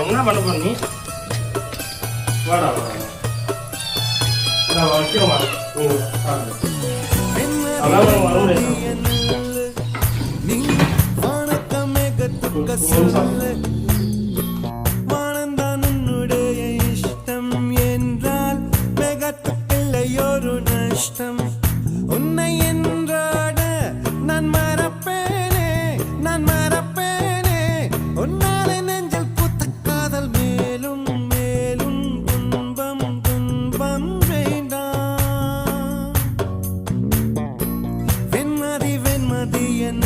என்ன பண்ண போற நீ? வாடா நான் வைக்கிறேன். நீ சாப்பிடு. அதான் வர முடியாது. நீ வணக்கமே கத்துக்க சொல்லு. வானந்தான் உன்னுடைய இஷ்டம் என்றால் மிகத்தில்லையொரு நஷ்டம். உன்னை என்றாட நான் மறப்பேனே, நான் மறப்பேனே. உன்னாலே நெஞ்சில் பூத்த காதல் மேலும் மேலும் துன்பம் துன்பம் வேண்டாம். வெண்மதி வெண்மதி என்ன